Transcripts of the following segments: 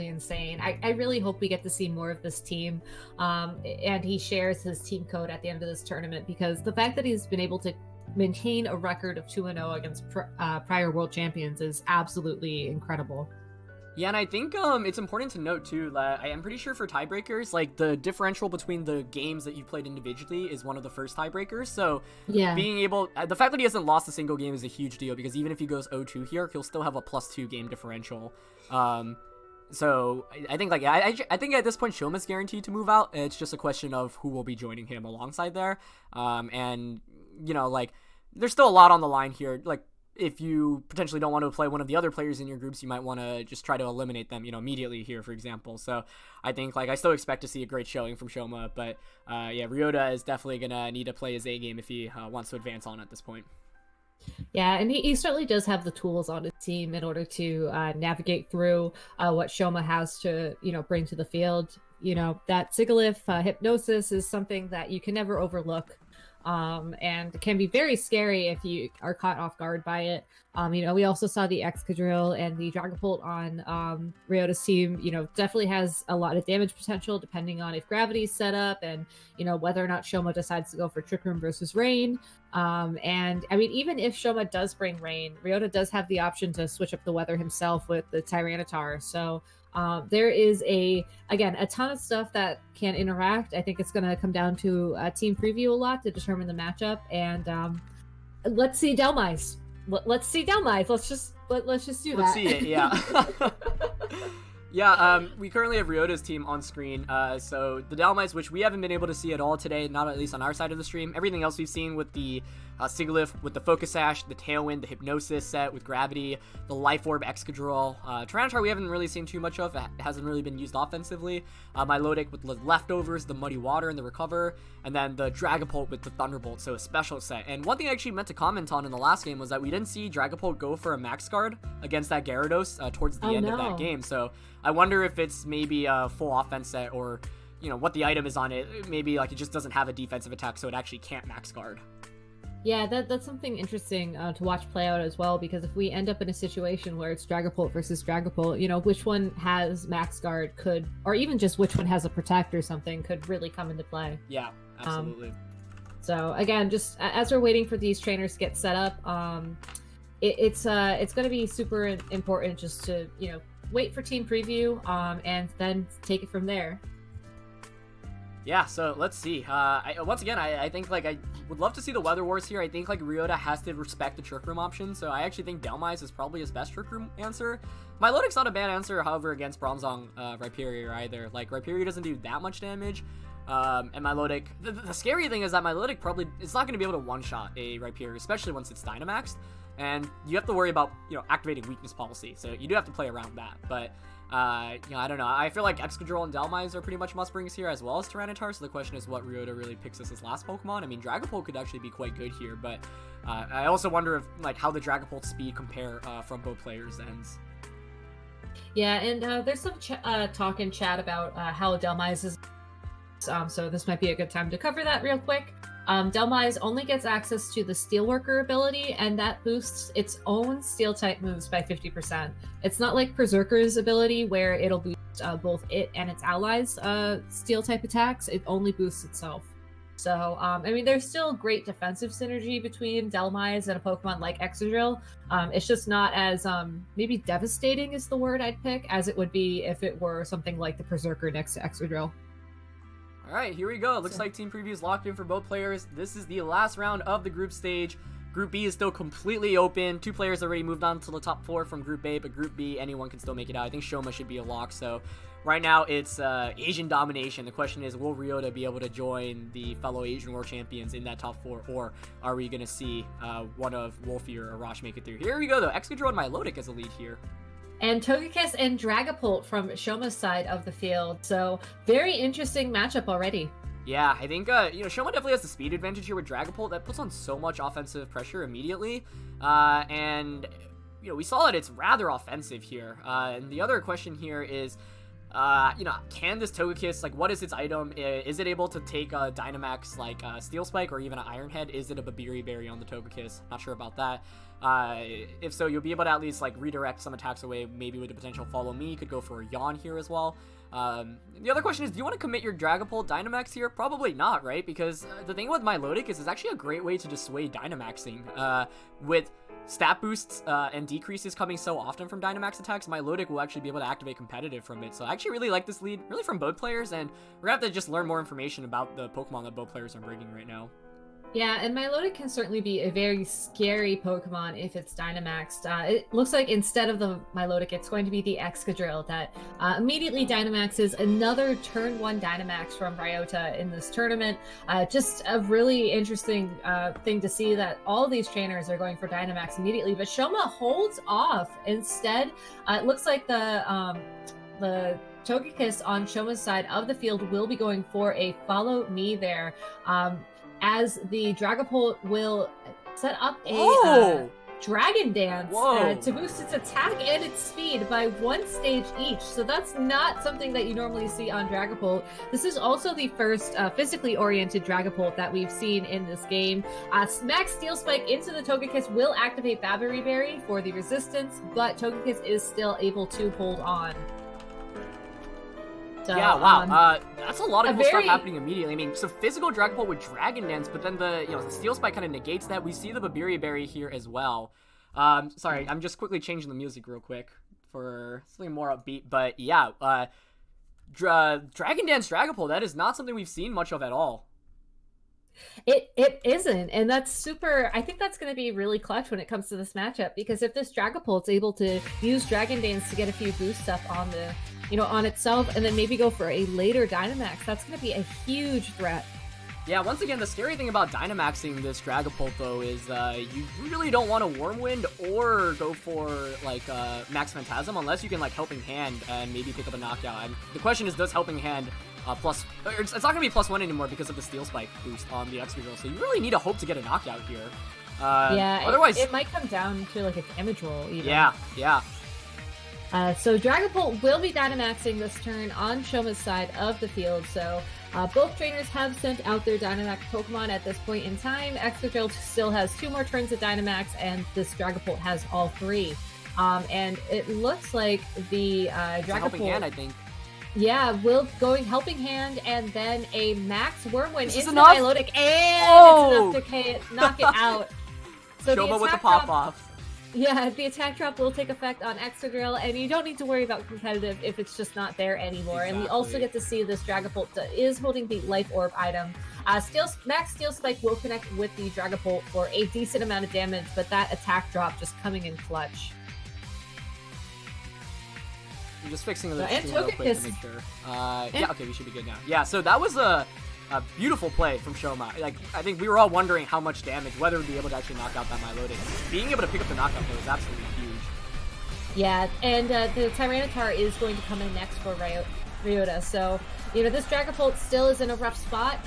insane. I really hope we get to see more of this team, and he shares his team code at the end of this tournament, because the fact that he's been able to maintain a record of 2-0 against prior world champions is absolutely incredible. Yeah, and I think it's important to note too that I am pretty sure for tiebreakers, like the differential between the games that you played individually is one of the first tiebreakers. So Yeah. being able, the fact that he hasn't lost a single game is a huge deal, because even if he goes 0-2 here, he'll still have a +2 game differential. So I think I think at this point Shoma's guaranteed to move out. It's just a question of who will be joining him alongside there. And like there's still a lot on the line here. Like, if you potentially don't want to play one of the other players in your groups, you might want to just try to eliminate them, immediately here, for example. So I think I still expect to see a great showing from Shoma, but yeah, Ryota is definitely gonna need to play his A game if he wants to advance on at this point. Yeah, and he certainly does have the tools on his team in order to navigate through what Shoma has to, bring to the field. That Sigilyph hypnosis is something that you can never overlook. And can be very scary if you are caught off guard by it. We also saw the Excadrill and the Dragapult on Ryota's team, definitely has a lot of damage potential depending on if gravity's set up and, whether or not Shoma decides to go for Trick Room versus Rain. And I mean, even if Shoma does bring Rain, Ryota does have the option to switch up the weather himself with the Tyranitar. So there is a ton of stuff that can interact. I think it's going to come down to a team preview a lot to determine the matchup. And let's see Dhelmise. Let's see Dhelmise. Let's just do that. Let's see it. Yeah. Yeah, we currently have Ryota's team on screen. So the Dhelmise, which we haven't been able to see at all today, not at least on our side of the stream. Everything else we've seen with the Sigilyph, with the Focus Sash, the Tailwind, the Hypnosis set with Gravity, the Life Orb Excadrill. Tyranitar we haven't really seen too much of. It hasn't really been used offensively. Milotic with the Leftovers, the Muddy Water, and the Recover. And then the Dragapult with the Thunderbolt, so a special set. And one thing I actually meant to comment on in the last game was that we didn't see Dragapult go for a Max Guard against that Gyarados towards the end of that game. So I wonder if it's maybe a full offense set, or what the item is on it. Maybe it just doesn't have a defensive attack, so it actually can't Max Guard. Yeah, that's something interesting to watch play out as well, because if we end up in a situation where it's Dragapult versus Dragapult, which one has Max Guard or even just which one has a Protect or something could really come into play. Yeah, absolutely. So again, just as we're waiting for these trainers to get set up, it's going to be super important just to, wait for team preview and then take it from there. Yeah, so let's see. Once again, I think I would love to see the Weather Wars here. I think Ryota has to respect the Trick Room option, so I actually think Dhelmise is probably his best Trick Room answer. Milotic's not a bad answer, however, against Bronzong Rhyperior either. Rhyperior doesn't do that much damage, and Milotic, the scary thing is that Milotic it's not going to be able to one-shot a Rhyperior, especially once it's Dynamaxed, and you have to worry about, activating weakness policy, so you do have to play around that, but I don't know. I feel like Excadrill and Dhelmise are pretty much must-brings here, as well as Tyranitar, so the question is what Ryota really picks as his last Pokemon. I mean, Dragapult could actually be quite good here, but I also wonder if, how the Dragapult speed compare from both players' ends. Yeah, and there's some talk in chat about how Dhelmise is, so this might be a good time to cover that real quick. Dhelmise only gets access to the Steelworker ability, and that boosts its own Steel-type moves by 50%. It's not like Berserker's ability, where it'll boost both it and its allies' Steel-type attacks. It only boosts itself. So, I mean, there's still great defensive synergy between Dhelmise and a Pokemon like Excadrill. It's just not as, maybe devastating is the word I'd pick, as it would be if it were something like the Berserker next to Excadrill. All right, here we go. It looks like team preview is locked in for both players. This is the last round of the group stage. Group B is still completely open. 2 players already moved on to the top 4 from Group A, but Group B, anyone can still make it out. I think Shoma should be a lock. So right now it's Asian domination. The question is, will Ryota be able to join the fellow Asian World Champions in that top 4, or are we going to see one of Wolfie or Arash make it through? Here we go, though. Excadrill and Milotic as a lead here. And Togekiss and Dragapult from Shoma's side of the field. So very interesting matchup already. Yeah, I think, Shoma definitely has the speed advantage here with Dragapult. That puts on so much offensive pressure immediately. And, we saw that it's rather offensive here. And the other question here is, Can this Togekiss, like, what is its item? Is it able to take a Dynamax, like, Steel Spike or even an Iron Head? Is it a Babiri Berry on the Togekiss? Not sure about that. If so, you'll be able to at least, like, redirect some attacks away, maybe with the potential Follow Me. You could go for a Yawn here as well. The other question is, do you want to commit your Dragapult Dynamax here? Probably not, right? Because the thing with Milotic is it's actually a great way to dissuade Dynamaxing. With stat boosts and decreases coming so often from Dynamax attacks, Milotic will actually be able to activate competitive from it. So I actually really like this lead, really from both players, and we're gonna have to just learn more information about the Pokemon that both players are bringing right now. Yeah, and Milotic can certainly be a very scary Pokemon if it's Dynamaxed. It looks like instead of the Milotic, it's going to be the Excadrill that immediately Dynamaxes another turn 1 Dynamax from Ryota in this tournament. Just a really interesting thing to see that all these trainers are going for Dynamax immediately, but Shoma holds off. Instead, it looks like the Togekiss on Shoma's side of the field will be going for a Follow Me there. As the Dragapult will set up a Dragon Dance to boost its attack and its speed by 1 stage each. So that's not something that you normally see on Dragapult. This is also the first physically oriented Dragapult that we've seen in this game. Max Steel Spike into the Togekiss will activate Babiri Berry for the resistance, but Togekiss is still able to hold on. So, yeah, wow. That's a lot of cool stuff happening immediately. I mean, so physical Dragapult with Dragon Dance, but then the Steel Spike kind of negates that. We see the Babiri Berry here as well. Sorry, I'm just quickly changing the music real quick for something more upbeat. But yeah, Dragon Dance Dragapult, that is not something we've seen much of at all. It isn't, and that's super. I think that's going to be really clutch when it comes to this matchup, because if this Dragapult's able to use Dragon Dance to get a few boosts up on the on itself, and then maybe go for a later Dynamax, that's going to be a huge threat. Yeah, once again, the scary thing about Dynamaxing this Dragapult, though, is you really don't want to Warm Wind or go for, like, Max Phantasm, unless you can, like, Helping Hand and maybe pick up a knockout. And the question is, does Helping Hand it's not going to be +1 anymore because of the Steel Spike boost on the Excadrill, so you really need to hope to get a knockout here. Yeah, otherwise, it might come down to, like, a damage roll, even. Yeah. So Dragapult will be Dynamaxing this turn on Shoma's side of the field, so both trainers have sent out their Dynamax Pokemon at this point in time. Excadrill still has 2 more turns of Dynamax, and this Dragapult has all 3. And it looks like the Dragapult... Helping Hand, I think. Yeah, will going Helping Hand and then a Max Wyrmwind into the enough? Milotic, and it's enough to knock it out. So Shoma with the pop-off. Yeah, the attack drop will take effect on Excadrill, and you don't need to worry about competitive if it's just not there anymore. Exactly. And we also get to see this Dragapult is holding the Life Orb item. Max Steel Spike will connect with the Dragapult for a decent amount of damage, but that attack drop just coming in clutch. I'm just fixing the stream real quick to make sure. Yeah, okay, we should be good now. Yeah, so that was a beautiful play from Shoma. Like, I think we were all wondering how much damage, whether we'd be able to actually knock out that Milotic. Being able to pick up the knockout, though, is absolutely huge. Yeah, and the Tyranitar is going to come in next for Ryota. So, this Dragapult still is in a rough spot,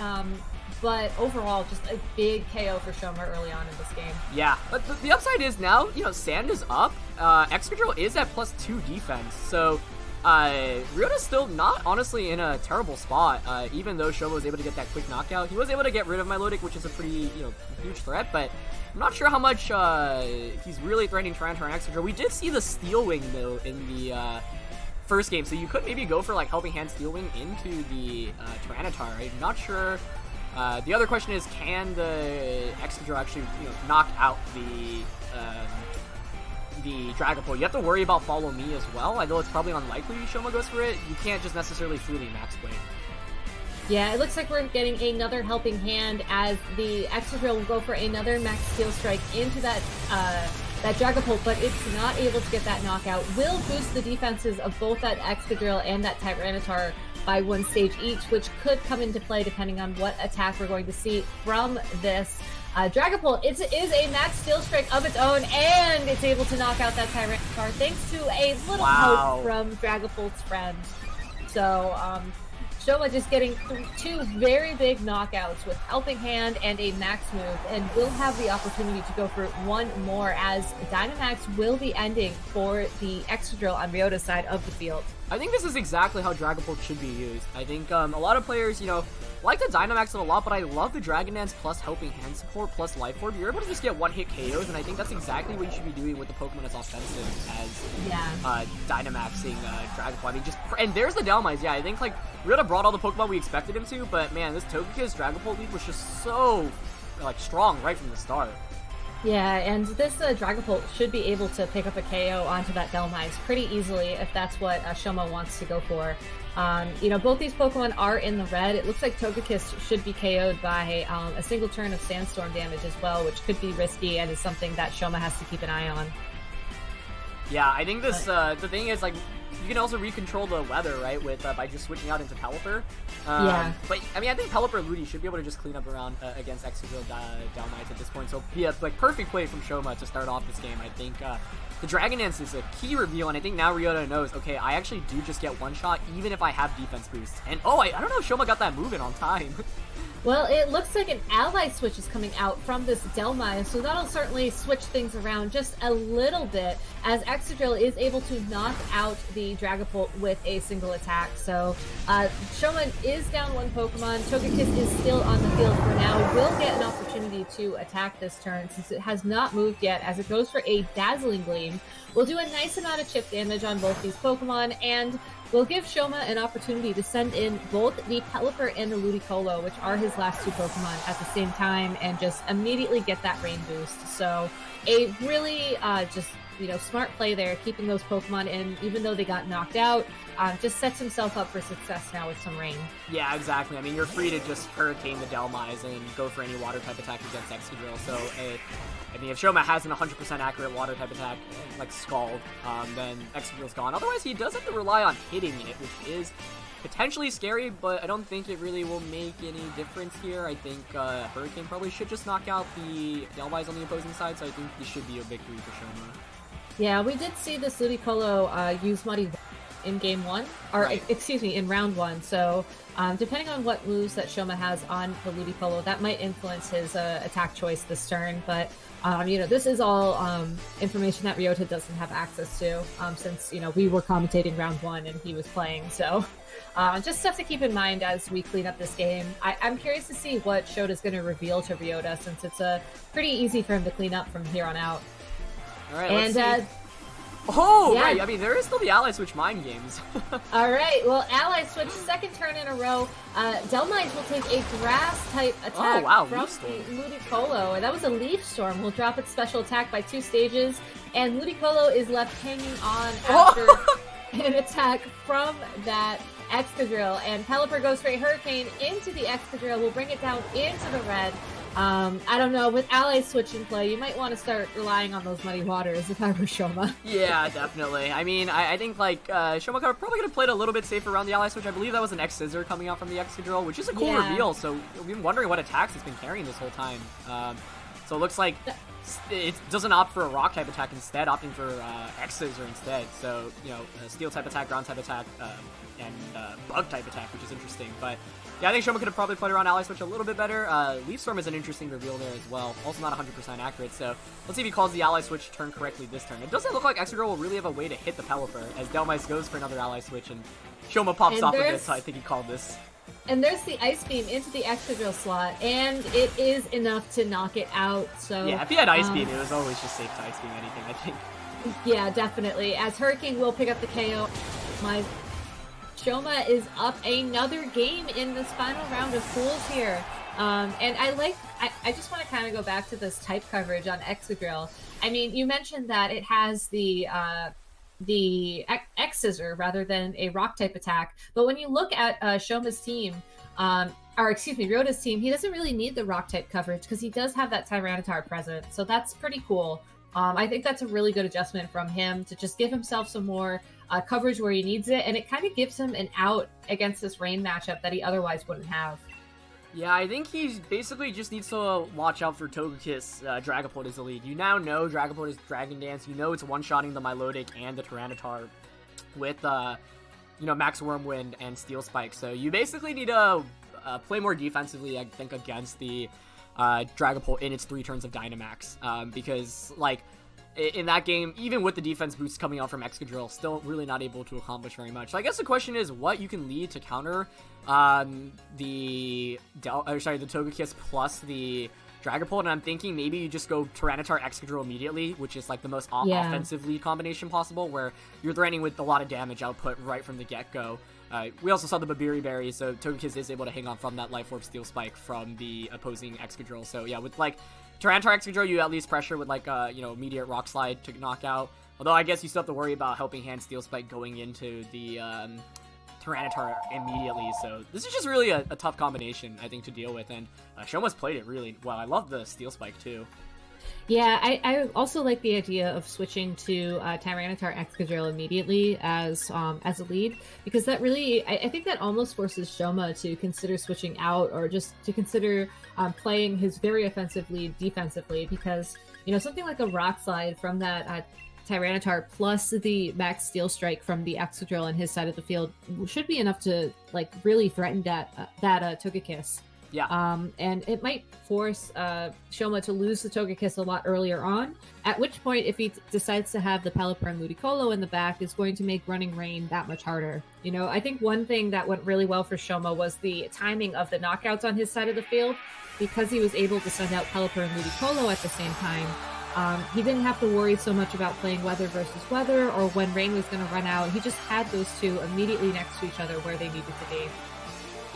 but overall, just a big KO for Shoma early on in this game. Yeah, but the upside is now, Sand is up. Excadrill is at +2 defense, so Ryota's still not honestly in a terrible spot, even though Shoma was able to get that quick knockout. He was able to get rid of Milotic, which is a pretty, huge threat, but I'm not sure how much he's really threatening Tyranitar and Excadrill. We did see the Steel Wing, though, in the first game, so you could maybe go for, like, Helping Hand Steel Wing into the Tyranitar. I'm not sure. The other question is, can the Excadrill actually, knock out the Dragapult? You have to worry about Follow Me as well. I know it's probably unlikely Shoma goes for it. You can't just necessarily freely Max Blade. Yeah, it looks like we're getting another Helping Hand as the Excadrill will go for another Max Steel Strike into that Dragapult, but it's not able to get that knockout. Will boost the defenses of both that Excadrill and that Tyranitar by 1 stage each, which could come into play depending on what attack we're going to see from this Dragapult. It is a Max Steel Strike of its own, and it's able to knock out that Tyranitar thanks to a little help from Dragapult's friend. So, Shoma just getting 2 very big knockouts with Helping Hand and a Max move, and will have the opportunity to go for 1 more, as Dynamax will be ending for the Excadrill on Ryota's side of the field. I think this is exactly how Dragon Pulse should be used. I think a lot of players, like the Dynamax it a lot, but I love the Dragon Dance plus Helping Hand support plus Life Orb. You're able to just get one-hit KOs, and I think that's exactly what you should be doing with the Pokemon as offensive as Dynamaxing Dragon Pulse. I mean, and there's the Dhelmise. Yeah, I think like Ryota brought all the Pokemon we expected him to, but man, this Togekiss Dragon Pulse lead was just so like strong right from the start. Yeah, and this Dragapult should be able to pick up a KO onto that Dhelmise pretty easily if that's what Shoma wants to go for. Both these Pokemon are in the red. It looks like Togekiss should be KO'd by a single turn of Sandstorm damage as well, which could be risky and is something that Shoma has to keep an eye on. Yeah, I think this the thing is like you can also recontrol the weather, right, with by just switching out into Pelipper. Yeah. But I mean, I think Pelipper Ludi should be able to just clean up around against Excadrill Dhelmise at this point. So yeah, like perfect play from Shoma to start off this game. I think the Dragon Dance is a key reveal, and I think now Ryota knows, okay, I actually do just get one shot even if I have defense boosts. And I don't know if Shoma got that move in on time. Well, it looks like an ally switch is coming out from this Dhelmise, so that'll certainly switch things around just a little bit, as Excadrill is able to knock out the Dragapult with a single attack. So Shoma is down one Pokemon. Togekiss is still on the field for now. Will get an opportunity to attack this turn since it has not moved yet, as it goes for a Dazzling Gleam. Will do a nice amount of chip damage on both these Pokemon, and will give Shoma an opportunity to send in both the Pelipper and the Ludicolo, which are his last two Pokemon, at the same time, and just immediately get that rain boost. So a really smart play there, keeping those Pokemon in, even though they got knocked out. Just sets himself up for success now with some rain. Yeah, exactly. I mean, you're free to just Hurricane the Dhelmise and go for any water type attack against Excadrill. So, I mean, if Shoma has an 100% accurate water type attack, like Scald, then Excadrill's gone. Otherwise, he does have to rely on hitting it, which is potentially scary, but I don't think it really will make any difference here. I think Hurricane probably should just knock out the Dhelmise on the opposing side, so I think this should be a victory for Shoma. Yeah, we did see this Ludicolo use Muddy in game one, or right. In round one. So depending on what moves that Shoma has on the Ludicolo, that might influence his attack choice this turn. But this is all information that Ryota doesn't have access to, since we were commentating round one and he was playing. So just stuff to keep in mind as we clean up this game. I'm curious to see what Shota's going to reveal to Ryota, since it's pretty easy for him to clean up from here on out. All right, let's see. Right. I mean, there is still the Ally Switch mind games. All right. Well, Ally Switch, second turn in a row. Dhelmise will take a Grass-type attack from the Ludicolo. And that was a Leaf Storm. Will drop its special attack by 2 stages. And Ludicolo is left hanging on after an attack from that Excadrill. And Pelipper goes for a Hurricane into the Excadrill. Will bring it down into the red. I don't know, with Ally Switch in play, you might want to start relying on those muddy waters if I were Shoma. Yeah, definitely. I mean, I think, Shoma probably could have played a little bit safer around the Ally Switch. I believe that was an X-Scissor coming out from the Excadrill, which is a cool reveal, so we've been wondering what attacks it's been carrying this whole time. So it looks like it doesn't opt for a Rock-type attack, instead opting for X-Scissor instead. So, Steel-type attack, Ground-type attack, and Bug-type attack, which is interesting, but yeah, I think Shoma could have probably played around Ally Switch a little bit better. Leaf Storm is an interesting reveal there as well. Also not 100% accurate, so let's see if he calls the Ally Switch turn correctly this turn. It doesn't look like Excadrill will really have a way to hit the Pelipper, as Dhelmise goes for another Ally Switch, and Shoma pops off of it, so I think he called this. And there's the Ice Beam into the Excadrill slot, and it is enough to knock it out, so... Yeah, if he had Ice Beam, it was always just safe to Ice Beam anything, I think. Yeah, definitely. As Hurricane will pick up the KO, Shoma is up another game in this final round of pools here. And I just want to kind of go back to this type coverage on Excadrill. I mean, you mentioned that it has the X-Scissor rather than a Rock type attack. But when you look at Shoma's team, Ryota's team, he doesn't really need the Rock type coverage because he does have that Tyranitar present. So that's pretty cool. I think that's a really good adjustment from him to just give himself some more coverage where he needs it, and it kind of gives him an out against this rain matchup that he otherwise wouldn't have. Yeah, I think he basically just needs to watch out for Togekiss. Dragapult is the lead. You now know Dragapult is Dragon Dance. You know it's one-shotting the Milotic and the Tyranitar with, Max Wormwind and Steel Spike. So you basically need to play more defensively, I think, against the Dragapult in its 3 turns of Dynamax. Because, in that game, even with the defense boost coming out from Excadrill, still really not able to accomplish very much. So I guess the question is what you can lead to counter the Togekiss plus the Dragapult, and I'm thinking maybe you just go Tyranitar Excadrill immediately, which is like the most offensive lead combination possible, where you're threatening with a lot of damage output right from the get-go. We also saw the Babiri Berry, so Togekiss is able to hang on from that Life Orb Steel Spike from the opposing Excadrill. So yeah, with like Tyranitar Excadrill, you at least pressure with like immediate Rock Slide to knock out. Although I guess you still have to worry about Helping Hand Steel Spike going into the Tyranitar immediately, so this is just really a tough combination, I think, to deal with, and Shoma's played it really well. I love the Steel Spike, too. Yeah, I also like the idea of switching to Tyranitar Excadrill immediately as a lead, because that really, I think that almost forces Shoma to consider switching out, or just to consider playing his very offensive lead defensively, because, something like a Rock Slide from that Tyranitar plus the Max Steel Strike from the Excadrill on his side of the field should be enough to like really threaten that Togekiss. Yeah. And it might force Shoma to lose the Togekiss a lot earlier on, at which point, if he decides to have the Pelipper and Ludicolo in the back, is going to make running Rain that much harder. I think one thing that went really well for Shoma was the timing of the knockouts on his side of the field, because he was able to send out Pelipper and Ludicolo at the same time. He didn't have to worry so much about playing weather versus weather or when rain was going to run out. He just had those two immediately next to each other where they needed to be.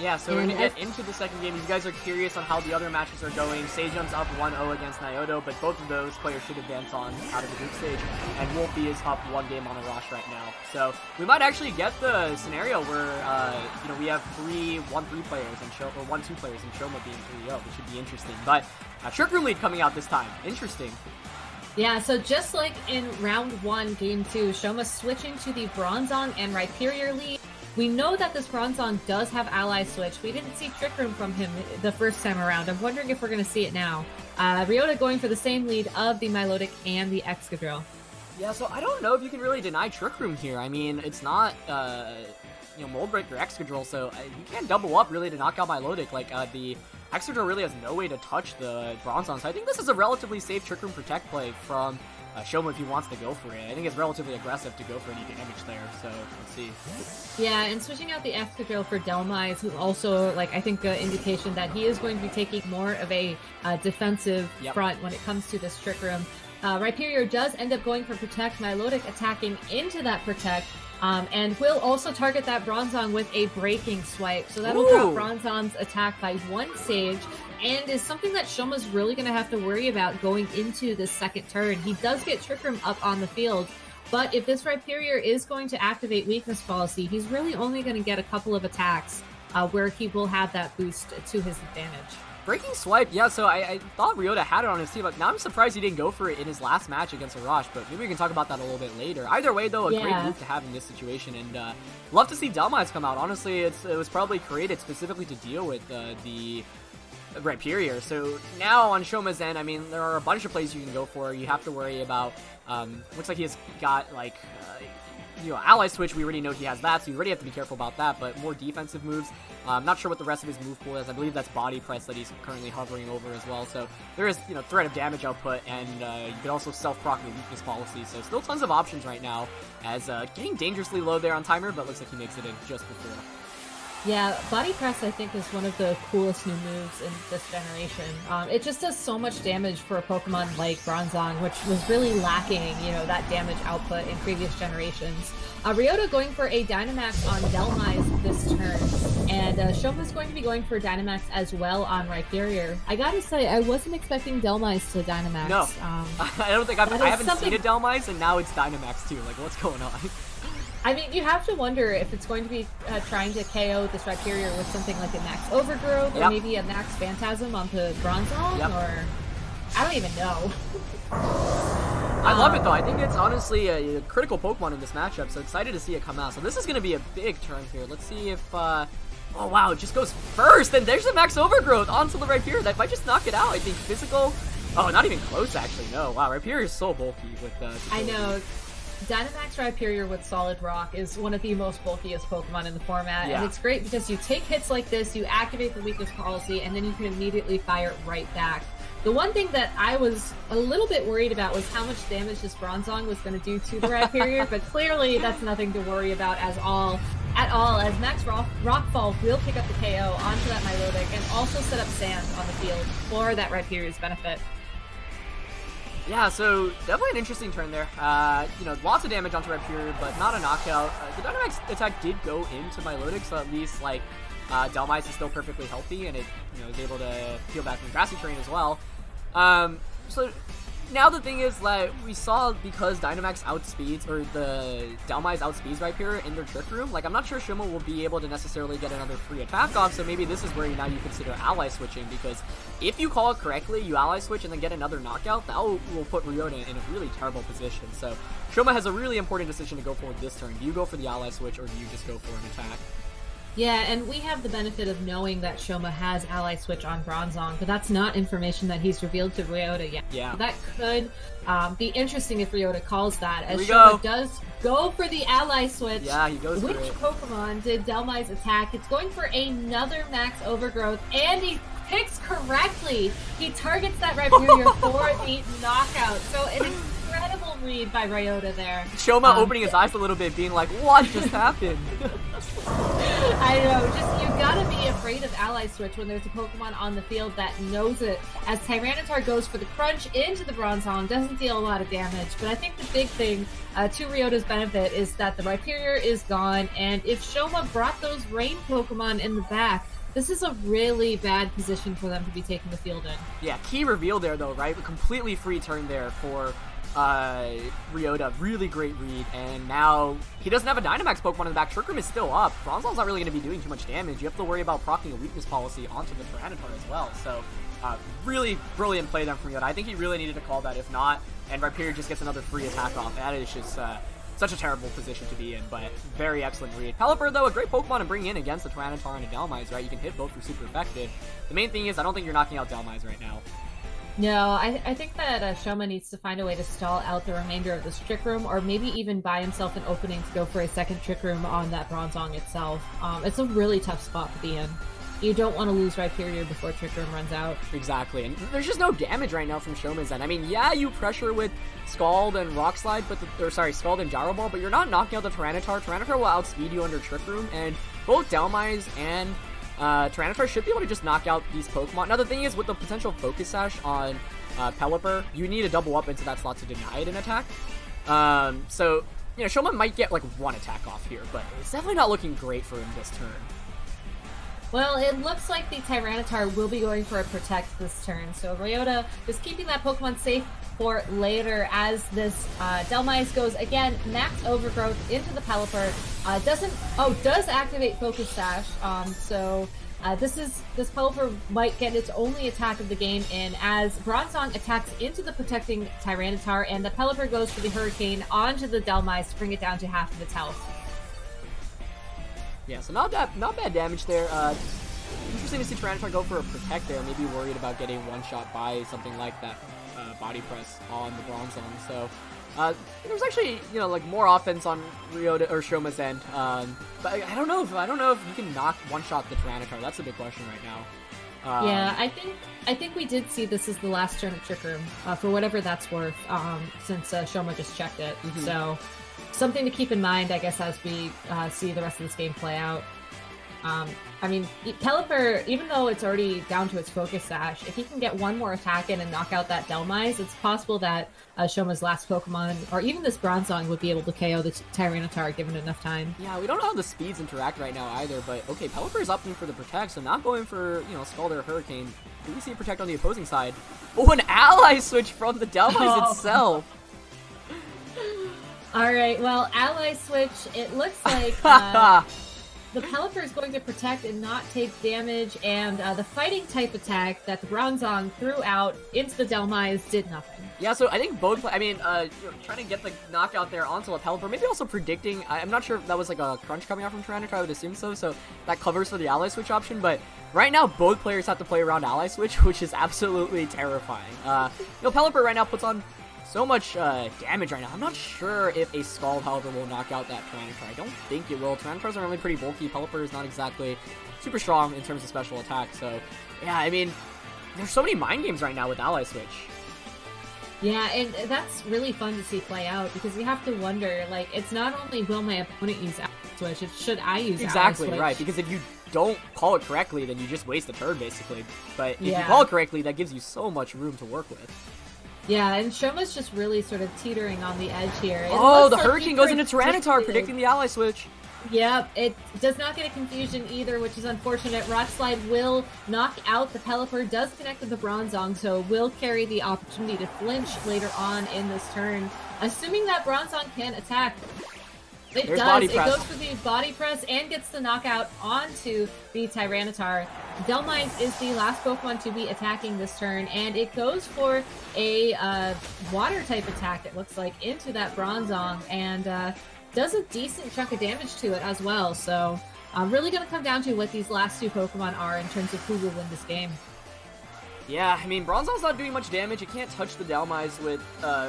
Yeah, so we're going to get into the second game. If you guys are curious on how the other matches are going, Sejum's up 1-0 against Nyoto, but both of those players should advance on out of the group stage, and Wolfie is up 1 game on Arash right now. So we might actually get the scenario where, we have 1-3 players or 1-2 players and Shoma being 3-0, which should be interesting. But Trick Room lead coming out this time. Interesting. Yeah, so just like in round 1, game 2, Shoma switching to the Bronzong and Rhyperior lead. We know that this Bronzong does have Ally Switch. We didn't see Trick Room from him the first time around. I'm wondering if we're going to see it now. Ryota going for the same lead of the Milotic and the Excadrill. Yeah, so I don't know if you can really deny Trick Room here. I mean, it's not, Mold Breaker Excadrill, so you can't double up really to knock out Milotic. Like, the Excadrill really has no way to touch the Bronzong, so I think this is a relatively safe Trick Room Protect play from Shoma if he wants to go for it. I think it's relatively aggressive to go for any damage there, so let's see. Yeah, and switching out the Excadrill for Delmise, who also, I think an indication that he is going to be taking more of a defensive front when it comes to this Trick Room. Rhyperior does end up going for Protect, Milotic attacking into that Protect, and will also target that Bronzong with a Breaking Swipe. So that'll drop Bronzong's attack by 1 stage, and is something that Shoma's really going to have to worry about going into the second turn. He does get Trick Room up on the field, but if this Rhyperior is going to activate Weakness Policy, he's really only going to get a couple of attacks where he will have that boost to his advantage. Breaking Swipe, yeah, so I thought Ryota had it on his team, but now I'm surprised he didn't go for it in his last match against Arash, but maybe we can talk about that a little bit later. Either way, though, a great move to have in this situation, and love to see Delmise come out. Honestly, it was probably created specifically to deal with the Rhyperior. So now on Shoma's end, I mean, there are a bunch of plays you can go for. You have to worry about, looks like he's got, Ally Switch, we already know he has that, so you already have to be careful about that, but more defensive moves. I'm not sure what the rest of his move pool is. I believe that's Body Press that he's currently hovering over as well, so there is, threat of damage output, and you can also self-proc the Weakness Policy, so still tons of options right now, as getting dangerously low there on timer, but looks like he makes it in just before. Yeah, Body Press, I think, is one of the coolest new moves in this generation. It just does so much damage for a Pokemon like Bronzong, which was really lacking, that damage output in previous generations. Ryota going for a Dynamax on Delmise this turn, and Shoma's going to be going for Dynamax as well on Rhyperior. I gotta say, I wasn't expecting Delmise to Dynamax. No, I don't think I haven't seen a Delmise, and now it's Dynamax too. Like, what's going on? I mean, you have to wonder if it's going to be trying to KO this Rhyperior with something like a Max Overgrowth, or maybe a Max Phantasm onto Bronzong, or I don't even know. I love it, though. I think it's honestly a critical Pokemon in this matchup, so excited to see it come out. So this is going to be a big turn here. Let's see if, oh wow, it just goes first, and there's the Max Overgrowth onto the Rhyperior. That might just knock it out. I think physical, oh, not even close, actually, no. Wow, Rhyperior is so bulky with I know. Dynamax Rhyperior with Solid Rock is one of the most bulkiest Pokemon in the format, and it's great because you take hits like this, you activate the Weakness Policy, and then you can immediately fire it right back. The one thing that I was a little bit worried about was how much damage this Bronzong was going to do to the Rhyperior, but clearly that's nothing to worry about at all, as Max Rockfall will pick up the KO onto that Milotic and also set up sand on the field for that Rhyperior's benefit. Yeah, so definitely an interesting turn there. Lots of damage onto Rhyperior, but not a knockout. The Dynamax attack did go into Milotic, so at least, like, Dhelmise is still perfectly healthy, and it, is able to heal back from the grassy terrain as well. So now the thing is that we saw, because Dynamax outspeeds, or the Dhelmise outspeeds Rhyperior in their Trick Room, like, I'm not sure Shoma will be able to necessarily get another free attack off, so maybe this is where now you consider ally switching, because if you call it correctly, you ally switch and then get another knockout, that will put Ryota in a really terrible position. So Shoma has a really important decision to go for this turn. Do you go for the ally switch, or do you just go for an attack? Yeah, and we have the benefit of knowing that Shoma has Ally Switch on Bronzong, but that's not information that he's revealed to Ryota yet. Yeah. So that could be interesting if Ryota calls that, as Shoma does go for the Ally Switch. Yeah, he goes for it. Which Pokemon did Dhelmise attack? It's going for another Max Overgrowth, and he picks correctly. He targets that Rhyperior for the knockout. So an incredible read by Ryota there. Shoma opening his eyes a little bit, being like, what just happened? I know, you gotta be afraid of Ally Switch when there's a Pokemon on the field that knows it, as Tyranitar goes for the crunch into the Bronzong, doesn't deal a lot of damage, but I think the big thing to Ryota's benefit is that the Rhyperior is gone, and if Shoma brought those rain Pokemon in the back, this is a really bad position for them to be taking the field in. Yeah, key reveal there though, right? A completely free turn there for Ryota. Really great read, and now he doesn't have a Dynamax Pokemon in the back. Trick Room is still up. Bronzong's not really going to be doing too much damage. You have to worry about proccing a weakness policy onto the Tyranitar as well. So really brilliant play then from Ryota. I think he really needed to call that. If not, and Rhyperior just gets another free attack off. That is just such a terrible position to be in, but very excellent read. Pelipper, though, a great Pokemon to bring in against the Tyranitar and a Dhelmise, right? You can hit both for super effective. The main thing is, I don't think you're knocking out Dhelmise right now. No, I think that Shoma needs to find a way to stall out the remainder of this Trick Room, or maybe even buy himself an opening to go for a second Trick Room on that Bronzong itself. It's a really tough spot to be in. You don't want to lose Rhyperior before Trick Room runs out. Exactly, and there's just no damage right now from Shoma's end. I mean, yeah, you pressure with Scald and Rock Slide, Scald and Gyro Ball, but you're not knocking out the Tyranitar. Tyranitar will outspeed you under Trick Room, and both Dhelmise and Tyranitar should be able to just knock out these Pokemon. Now, the thing is, with the potential Focus Sash on Pelipper, you need to double up into that slot to deny it an attack. So, Shoma might get, like, one attack off here, but it's definitely not looking great for him this turn. Well, it looks like the Tyranitar will be going for a Protect this turn, so Ryota is keeping that Pokemon safe for later as this Dhelmise goes, again, Max Overgrowth into the Pelipper. Does activate Focus Sash, so this Pelipper might get its only attack of the game in as Bronzong attacks into the protecting Tyranitar, and the Pelipper goes for the Hurricane onto the Dhelmise to bring it down to half of its health. Yeah, so not bad damage there. Interesting to see Tyranitar go for a Protect there, maybe worried about getting one-shot by something like that Body Press on the Bronzong. So there's actually, like, more offense on Ryota or Shoma's end. But I don't know if you can knock one-shot the Tyranitar. That's a big question right now. Yeah, I think we did see this as the last turn of Trick Room, for whatever that's worth, since Shoma just checked it. Mm-hmm. So something to keep in mind, I guess, as we see the rest of this game play out. I mean, Pelipper, even though it's already down to its Focus Sash, if he can get one more attack in and knock out that Dhelmise, it's possible that Shoma's last Pokemon, or even this Bronzong, would be able to KO the Tyranitar given enough time. Yeah, we don't know how the speeds interact right now either, but okay, Pelipper is opting for the Protect, so not going for, Scald or Hurricane. Do we see a Protect on the opposing side? Oh, an Ally Switch from the Dhelmise itself! Alright, well, Ally Switch, it looks like the Pelipper is going to Protect and not take damage, and the Fighting type attack that the Bronzong threw out into the Dhelmise did nothing. Yeah, so I think both, trying to get the knockout there onto a Pelipper, maybe also predicting, I'm not sure if that was like a crunch coming out from Tyranitar, I would assume so that covers for the Ally Switch option, but right now both players have to play around Ally Switch, which is absolutely terrifying. Pelipper right now puts on so much damage right now. I'm not sure if a Scald, however, will knock out that Tyranitar. I don't think it will. Tyranitars are really pretty bulky. Pelipper is not exactly super strong in terms of special attack. So, yeah, I mean, there's so many mind games right now with Ally Switch. Yeah, and that's really fun to see play out because you have to wonder, like, it's not only will my opponent use Ally Switch, it's should I use Ally Switch. Right, because if you don't call it correctly, then you just waste a turn, basically. But if you call it correctly, that gives you so much room to work with. Yeah, and Shoma's just really sort of teetering on the edge here. The Hurricane goes into Tyranitar, predicting the Ally Switch. Yep, it does not get a confusion either, which is unfortunate. Rock Slide will knock out the Pelipper, does connect with the Bronzong, so will carry the opportunity to flinch later on in this turn. Assuming that Bronzong can attack, it does. It goes for the body press and gets the knockout onto the Tyranitar. Dhelmise is the last Pokemon to be attacking this turn, and it goes for a water-type attack, it looks like, into that Bronzong, and does a decent chunk of damage to it as well. So really going to come down to what these last two Pokemon are in terms of who will win this game. Yeah, I mean, Bronzong's not doing much damage. It can't touch the Dhelmise with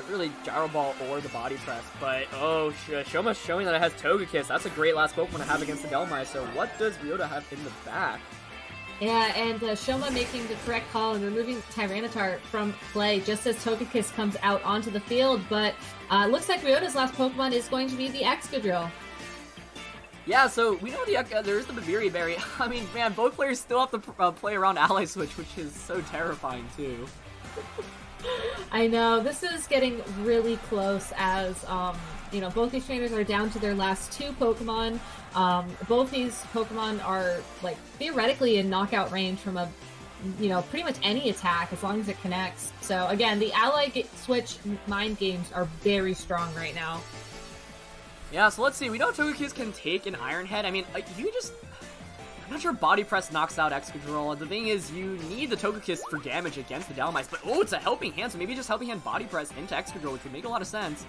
really Gyro Ball or the Body Press. But, Shoma's showing that it has Togekiss. That's a great last Pokemon to have against the Dhelmise. So what does Ryota have in the back? Yeah, and Shoma making the correct call and removing Tyranitar from play just as Togekiss comes out onto the field. But looks like Ryota's last Pokemon is going to be the Excadrill. Yeah, so we know there is the Babiri Berry. I mean, man, both players still have to play around Ally Switch, which is so terrifying, too. I know. This is getting really close as, both these trainers are down to their last two Pokemon. Both these Pokemon are, like, theoretically in knockout range from a, pretty much any attack as long as it connects. So, again, the Ally Switch mind games are very strong right now. Yeah, so let's see. We know Togekiss can take an Iron Head. I mean, I'm not sure Body Press knocks out Excadrill. The thing is, you need the Togekiss for damage against the Dhelmise. But, it's a Helping Hand, so maybe just Helping Hand Body Press into Excadrill, which would make a lot of sense.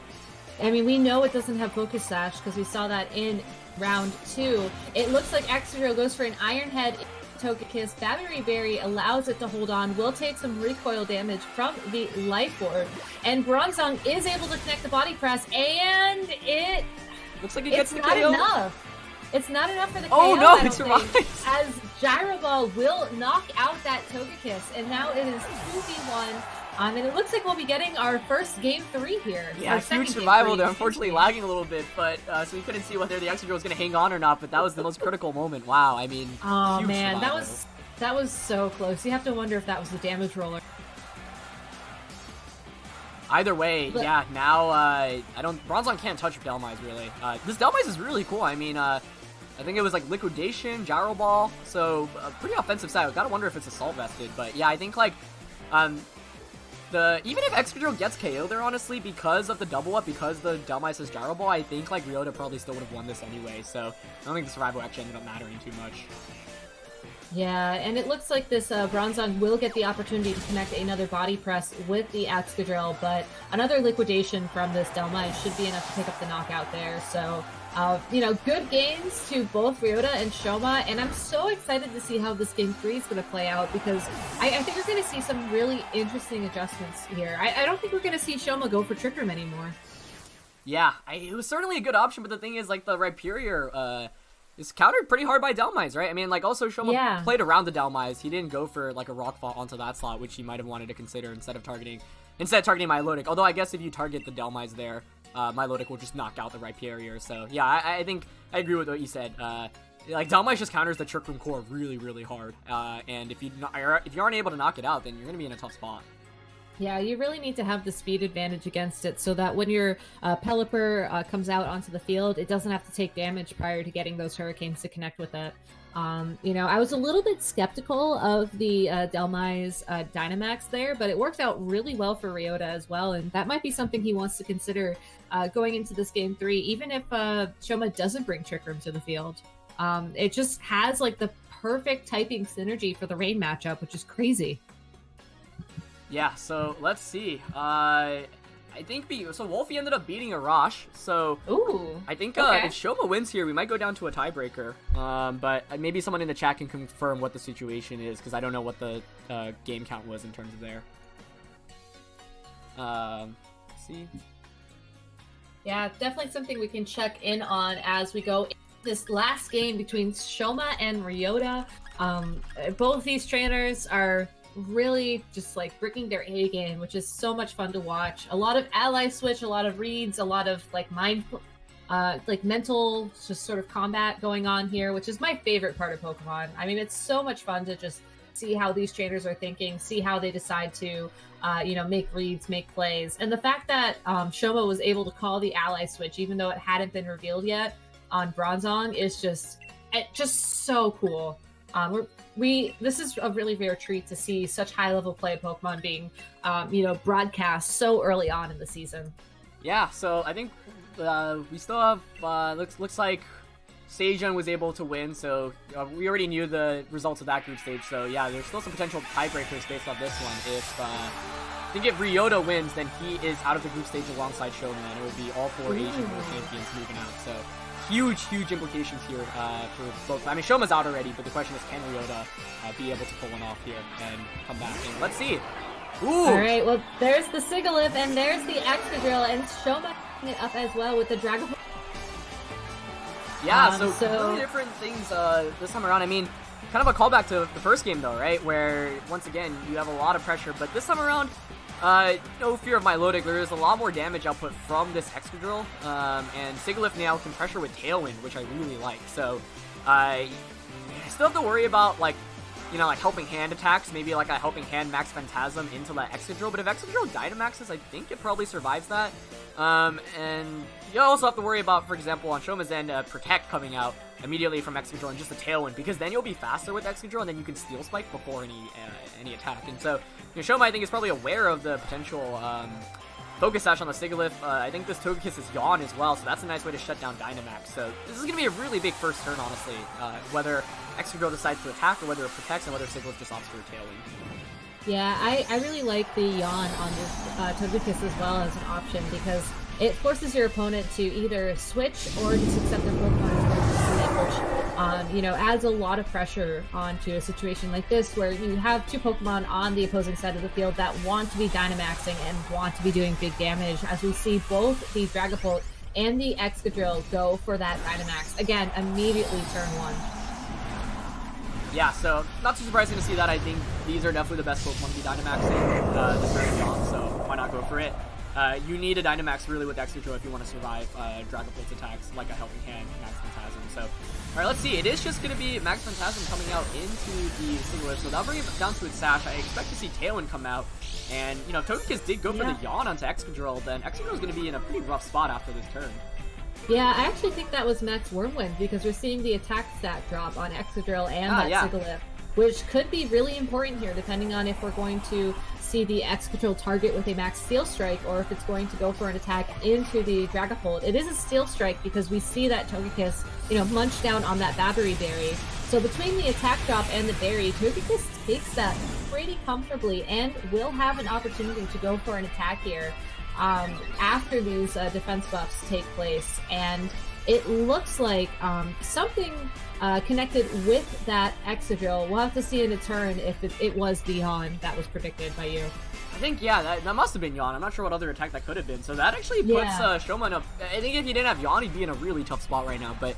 I mean, we know it doesn't have Focus Sash because we saw that in round 2. It looks like Excadrill goes for an Iron Head Togekiss. Babiri Berry allows it to hold on, will take some recoil damage from the Life Orb. And Bronzong is able to connect the Body Press, and it... Looks like it gets the KO. It's not enough. It's not enough for the KO. Oh no, it survives. As Gyro Ball will knock out that Togekiss, and now it is 2v1. And it looks like we'll be getting our first Game 3 here. Yeah, huge survival. They're unfortunately lagging a little bit, but so we couldn't see whether the Excadrill was going to hang on or not, but that was the most critical moment. Wow, I mean, oh man, survival. that was so close. You have to wonder if that was the damage roller. Either way, yeah, now, Bronzong can't touch Dhelmise, really. This Dhelmise is really cool. I mean, I think it was, like, Liquidation, Gyro Ball, so, pretty offensive side. I've got to wonder if it's Assault Vested, but, yeah, I think, like, even if Excadrill gets KO there, honestly, because of the double up, because the Dhelmise has Gyro Ball, I think, like, Ryota probably still would have won this anyway, so I don't think the survival actually ended up mattering too much. Yeah, and it looks like this Bronzong will get the opportunity to connect another Body Press with the Excadrill, but another Liquidation from this Dhelmise should be enough to pick up the knockout there. So, good games to both Ryota and Shoma, and I'm so excited to see how this Game 3 is going to play out, because I think we're going to see some really interesting adjustments here. I don't think we're going to see Shoma go for Trick Room anymore. Yeah, it was certainly a good option, but the thing is, like, the Rhyperior, is countered pretty hard by Dhelmise, right? I mean, like, also Shoma played around the Dhelmise. He didn't go for, like, a Rock Fall onto that slot, which he might have wanted to consider instead of targeting Milotic. Although I guess if you target the Dhelmise there, Milotic will just knock out the Rhyperior. So, yeah, I think I agree with what you said. Like, Dhelmise just counters the Trick Room core really, really hard. And if you aren't able to knock it out, then you're going to be in a tough spot. Yeah, you really need to have the speed advantage against it so that when your Pelipper comes out onto the field, it doesn't have to take damage prior to getting those Hurricanes to connect with it. I was a little bit skeptical of the Dhelmise Dynamax there, but it worked out really well for Ryota as well, and that might be something he wants to consider going into this Game 3, even if Shoma doesn't bring Trick Room to the field. It just has, like, the perfect typing synergy for the Rain matchup, which is crazy. Yeah, so let's see. I think Wolfie ended up beating Arash, so I think if Shoma wins here, we might go down to a tiebreaker. But maybe someone in the chat can confirm what the situation is, because I don't know what the game count was in terms of there. Let's see. Yeah, definitely something we can check in on as we go into this last game between Shoma and Ryota. Both these trainers are really just like bringing their A game, which is so much fun to watch. A lot of ally switch, a lot of reads, a lot of like mental just sort of combat going on here, which is my favorite part of Pokemon. I mean, it's so much fun to just see how these trainers are thinking, see how they decide to, make reads, make plays. And the fact that Shoma was able to call the ally switch, even though it hadn't been revealed yet on Bronzong, is just so cool. This is a really rare treat to see such high level play of Pokemon being, broadcast so early on in the season. Yeah, so I think we still have looks like Seijan was able to win, so we already knew the results of that group stage. So yeah, there's still some potential tiebreakers based off this one. I think if Ryota wins, then he is out of the group stage alongside Shoma, and it would be all 4 Asian World Champions moving out. So huge implications here for both. I mean, Shoma's out already, but the question is, can Ryota be able to pull one off here and come back? And let's see. Ooh. All right, well, there's the Sigilyph, and there's the Excadrill, and Shoma it up as well with the Dragon. Yeah, so really different things this time around. I mean, kind of a callback to the first game, though, right? Where, once again, you have a lot of pressure, but this time around, no fear of Milotic, there is a lot more damage output from this Excadrill, and Sigilyph now can pressure with Tailwind, which I really like. So, I still have to worry about, like helping hand attacks, maybe like a helping hand Max Phantasm into that Excadrill, but if Excadrill Dynamaxes, I think it probably survives that. And you also have to worry about, for example, on Shoma's end, Protect coming out immediately from Excadrill and just a Tailwind, because then you'll be faster with Excadrill, and then you can Steel Spike before any attack. And so, Shoma, I think, is probably aware of the potential Focus Sash on the Sigilyph. I think this Togekiss is Yawn as well, so that's a nice way to shut down Dynamax. So this is going to be a really big first turn, honestly, whether Excadrill decides to attack or whether it protects, and whether Sigilyph just opts for a Tailwind. Yeah, I really like the Yawn on this Togekiss as well as an option, because it forces your opponent to either switch or just accept their Pokemon as going to sleep, which, adds a lot of pressure onto a situation like this where you have 2 Pokemon on the opposing side of the field that want to be Dynamaxing and want to be doing big damage, as we see both the Dragapult and the Excadrill go for that Dynamax. Again, immediately turn 1. Yeah, so not too surprising to see that. I think these are definitely the best Pokemon to be Dynamaxing this very young, so why not go for it? You need a Dynamax really with Excadrill if you want to survive Dragapult's attacks, like a Helping Hand, Max Phantasm. So, alright, let's see. It is just going to be Max Phantasm coming out into the Sigilyph, so that'll bring it down to its Sash. I expect to see Tailwind come out, and, if Togekiss did go for the Yawn onto Excadrill, then Excadrill is going to be in a pretty rough spot after this turn. Yeah, I actually think that was Max Wormwind, because we're seeing the attack stat drop on Excadrill and Sigilyph, which could be really important here, depending on if we're going to see the Excadrill target with a Max Steel Strike, or if it's going to go for an attack into the Dragapult. It is a Steel Strike because we see that Togekiss, munch down on that Battery Berry. So between the attack drop and the berry, Togekiss takes that pretty comfortably and will have an opportunity to go for an attack here after these defense buffs take place. And it looks like something connected with that Excadrill. We'll have to see in a turn if it was the Yawn that was predicted by you. I think, that must have been Yawn. I'm not sure what other attack that could have been. So that actually puts Shoma in a... I think if he didn't have Yawn, he'd be in a really tough spot right now. But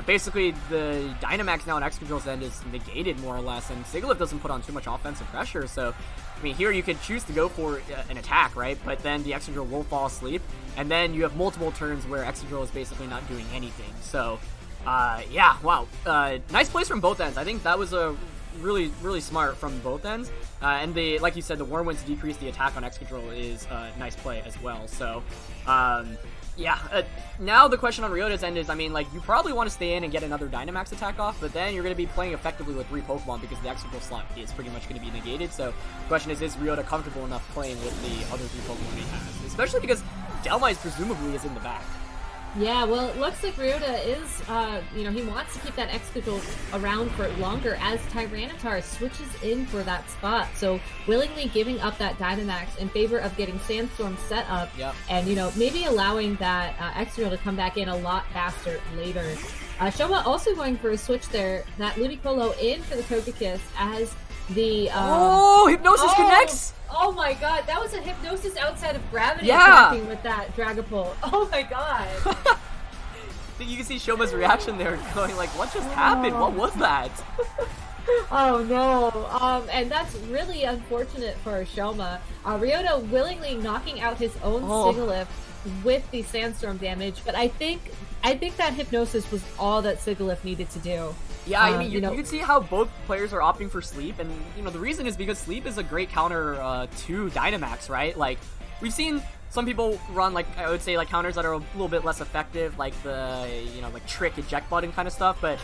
basically, the Dynamax now on Excadrill's end is negated, more or less. And Sigilyph doesn't put on too much offensive pressure. So, I mean, here you could choose to go for an attack, right? But then the Excadrill will fall asleep. And then you have multiple turns where Excadrill is basically not doing anything. So, wow. Nice plays from both ends. I think that was a really, really smart from both ends. And like you said, the Wormwind to decrease the attack on Excadrill is a nice play as well. So, now the question on Ryota's end is, I mean, you probably want to stay in and get another Dynamax attack off, but then you're going to be playing effectively with 3 Pokemon because the Excadrill slot is pretty much going to be negated. So, the question is Ryota comfortable enough playing with the other 3 Pokemon he has? Especially because Dhelmise presumably is in the back. Yeah, well, it looks like Ryota is, he wants to keep that Excadrill around for longer as Tyranitar switches in for that spot. So, willingly giving up that Dynamax in favor of getting Sandstorm set up and, maybe allowing that Excadrill to come back in a lot faster later. Shoma also going for a switch there, that Ludicolo in for the Togekiss as the... Hypnosis connects! Oh my god, that was a Hypnosis outside of gravity attacking with that Dragapult. Oh my god. I think you can see Shoma's reaction there going what just happened? What was that? Oh no, and that's really unfortunate for Shoma. Ryota willingly knocking out his own Sigilyph with the sandstorm damage, but I think that hypnosis was all that Sigilyph needed to do. Yeah, I mean, you can see how both players are opting for Sleep, and the reason is because Sleep is a great counter to Dynamax, right? Like, we've seen some people run, like, I would say, like, counters that are a little bit less effective, like the, like, trick eject button kind of stuff, but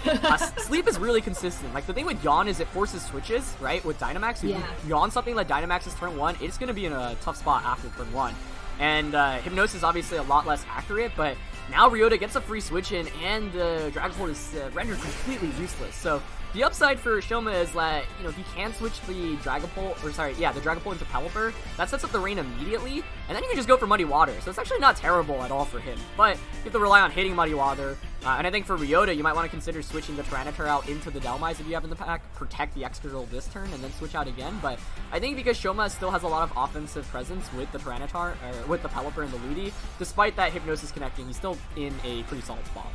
Sleep is really consistent. Like, the thing with Yawn is it forces switches, right, with Dynamax. If you Yawn something like Dynamax's turn 1, it's going to be in a tough spot after turn 1. And Hypnosis is obviously a lot less accurate, but now Ryota gets a free switch in, and the Dragapult is rendered completely useless. So the upside for Shoma is that, he can switch the Dragapult, the Dragapult into Pelipper. That sets up the rain immediately, and then you can just go for Muddy Water. So it's actually not terrible at all for him. But you have to rely on hitting Muddy Water. And I think for Ryota, you might want to consider switching the Tyranitar out into the Dhelmise if you have in the pack, protect the extra roll this turn, and then switch out again. But I think because Shoma still has a lot of offensive presence with the Tyranitar, or with the Pelipper and the Ludi, despite that Hypnosis connecting, he's still in a pretty solid spot.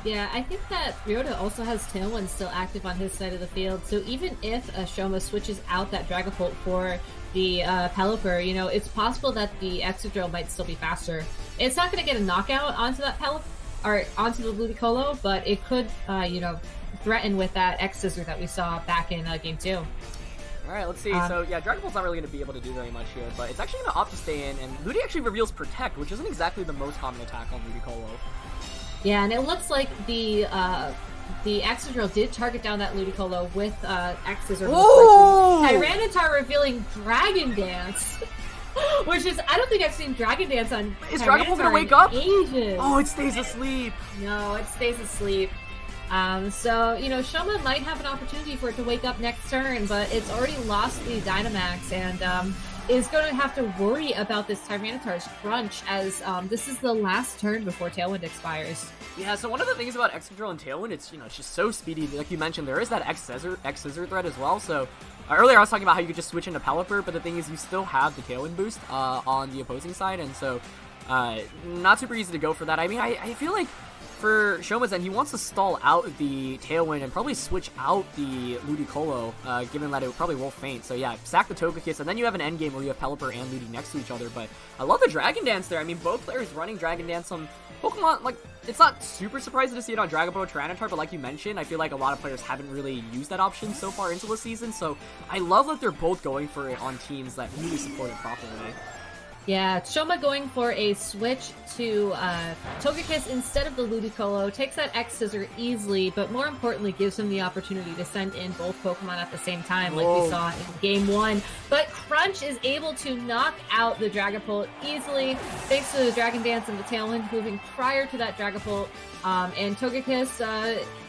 Yeah, I think that Ryota also has Tailwind still active on his side of the field, so even if Shoma switches out that Dragapult for the Pelipper, it's possible that the Excadrill might still be faster. It's not going to get a knockout onto that Pelipper, or onto the Ludicolo, but it could, threaten with that X-Scissor that we saw back in Game 2. Alright, let's see. So, yeah, Dragapult's not really going to be able to do very much here, but it's actually going to opt to stay in, and Ludi actually reveals Protect, which isn't exactly the most common attack on Ludicolo. Yeah, and it looks like the Excadrill did target down that Ludicolo with X-Scissor. Tyranitar revealing Dragon Dance, which is, I don't think I've seen Dragon Dance on Is Dragapult gonna wake up? Ages. Oh, it stays asleep. No, it stays asleep. So, Shoma might have an opportunity for it to wake up next turn, but it's already lost the Dynamax, and is going to have to worry about this Tyranitar's crunch, as this is the last turn before Tailwind expires. Yeah, so one of the things about Excadrill and Tailwind, it's just so speedy. Like you mentioned, there is that X-Scissor threat as well. So earlier I was talking about how you could just switch into Pelipper, but the thing is you still have the Tailwind boost on the opposing side, and so not super easy to go for that. I mean, I feel like for Shoma's end, he wants to stall out the Tailwind and probably switch out the Ludicolo, given that it probably will faint. So yeah, sack the Togekiss, and then you have an endgame where you have Pelipper and Ludi next to each other. But I love the Dragon Dance there. I mean, both players running Dragon Dance on Pokemon, like, it's not super surprising to see it on Dragon Ball Tyranitar, but like you mentioned, I feel like a lot of players haven't really used that option so far into the season. So I love that they're both going for it on teams that really support it properly. Yeah, Shoma going for a switch to Togekiss instead of the Ludicolo takes that X-Scissor easily, but more importantly gives him the opportunity to send in both Pokemon at the same time, like we saw in Game 1. But Crunch is able to knock out the Dragapult easily, thanks to the Dragon Dance and the Tailwind moving prior to that Dragapult. And Togekiss,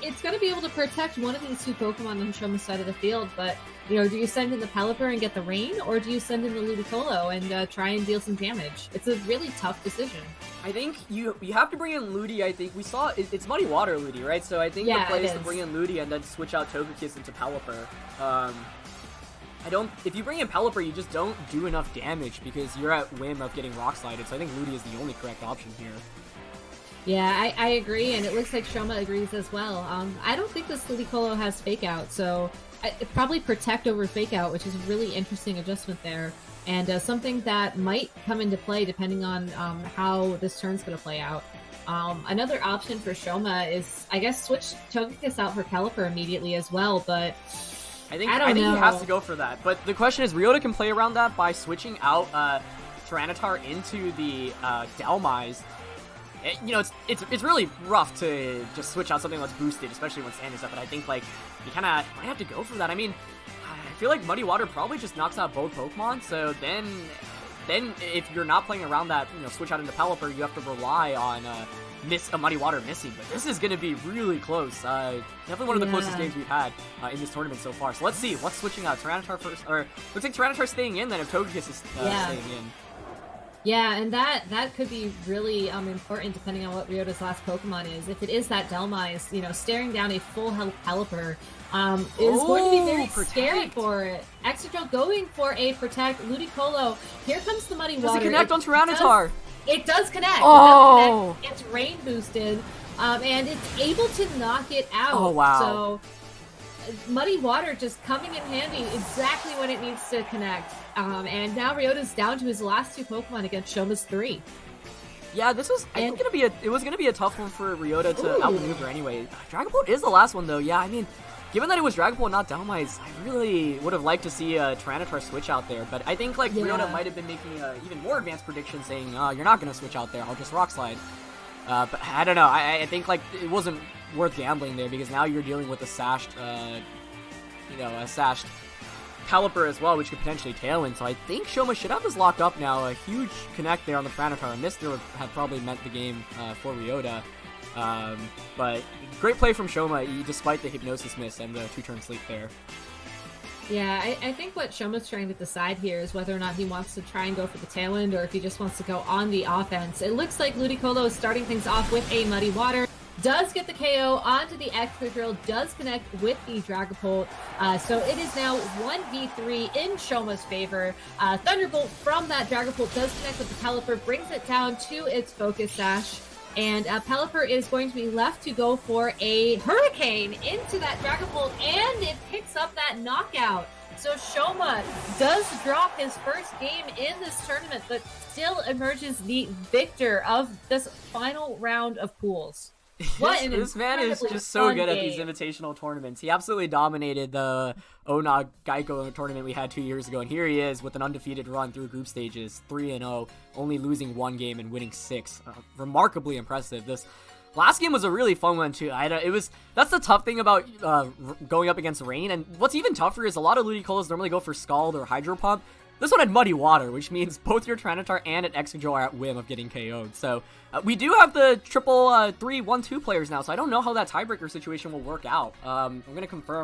it's going to be able to protect one of these two Pokemon on Shoma's side of the field, but do you send in the Pelipper and get the rain, or do you send in the Ludicolo and try and deal some damage? It's a really tough decision. I think you have to bring in Ludi. I think we saw it's Muddy Water Ludi, right? So I think the play is to bring in Ludi and then switch out Togekiss into Pelipper. If you bring in Pelipper, you just don't do enough damage because you're at whim of getting Rock Slided. So I think Ludi is the only correct option here. Yeah, I agree, and it looks like Shoma agrees as well. I don't think this Ludicolo has Fake Out, so probably Protect over Fake Out, which is a really interesting adjustment there, and something that might come into play depending on how this turn's going to play out. Another option for Shoma is, I guess, switch Togekiss out for Pelipper immediately as well, but I think he has to go for that. But the question is, Ryota can play around that by switching out Tyranitar into the Dhelmise. It's really rough to just switch out something that's boosted, especially when Sand is up, but I think, like, you kind of might have to go for that. I mean, I feel like Muddy Water probably just knocks out both Pokemon, so then if you're not playing around that, switch out into Pelipper, you have to rely on Muddy Water missing, but this is going to be really close. Definitely one of the closest games we've had in this tournament so far. So let's see, what's switching out? Tyranitar first, or looks like Tyranitar staying in, then if Togekiss is staying in. Yeah, and that could be really important depending on what Ryota's last Pokemon is. If it is that Dhelmise, staring down a full health Pelipper is going to be very scary for it. Excadrill going for a Protect. Ludicolo, here comes the Muddy Water. Does it connect on Tyranitar? It does connect. Oh! It does connect. It's rain boosted, and it's able to knock it out. Oh, wow. So Muddy Water just coming in handy exactly when it needs to connect. And now Ryota's down to his last 2 Pokemon against Shoma's 3. Yeah, this was I think it was gonna be a tough one for Ryota to outmaneuver anyway. Dragapult is the last one though. Yeah, I mean, given that it was Dragapult, not Dhelmise, I really would have liked to see a Tyranitar switch out there. But I think like Ryota might have been making an even more advanced prediction, saying, "You're not gonna switch out there. I'll just Rock Slide." But I don't know. I think like it wasn't worth gambling there because now you're dealing with a sashed, a sashed Caliper as well, which could potentially Tailwind. So I think Shoma should have this locked up now. A huge connect there on the Tyranitar, and this would have probably meant the game for Ryota. But great play from Shoma, despite the Hypnosis miss and the 2-turn sleep there. Yeah, I think what Shoma's trying to decide here is whether or not he wants to try and go for the Tailwind or if he just wants to go on the offense. It looks like Ludicolo is starting things off with a Muddy Water. Does get the KO onto the Excadrill, does connect with the Dragapult. So it is now 1v3 in Shoma's favor. Thunderbolt from that Dragapult does connect with the Pelipper, brings it down to its Focus Sash. And Pelipper is going to be left to go for a Hurricane into that Dragapult, and it picks up that knockout. So Shoma does drop his first game in this tournament, but still emerges the victor of this final round of pools. This man is just so good at these invitational tournaments. He absolutely dominated the Onog Geico tournament we had 2 years ago, and here he is with an undefeated run through group stages, 3-0, only losing 1 game and winning 6. Remarkably impressive. This last game was a really fun one too. That's the tough thing about going up against Rain, and what's even tougher is a lot of Ludicolos normally go for Scald or Hydro Pump. This one had Muddy Water, which means both your Tyranitar and an Excadrill are at whim of getting KO'd. So we do have the triple 3-1-2 players now, so I don't know how that tiebreaker situation will work out. I'm going to confirm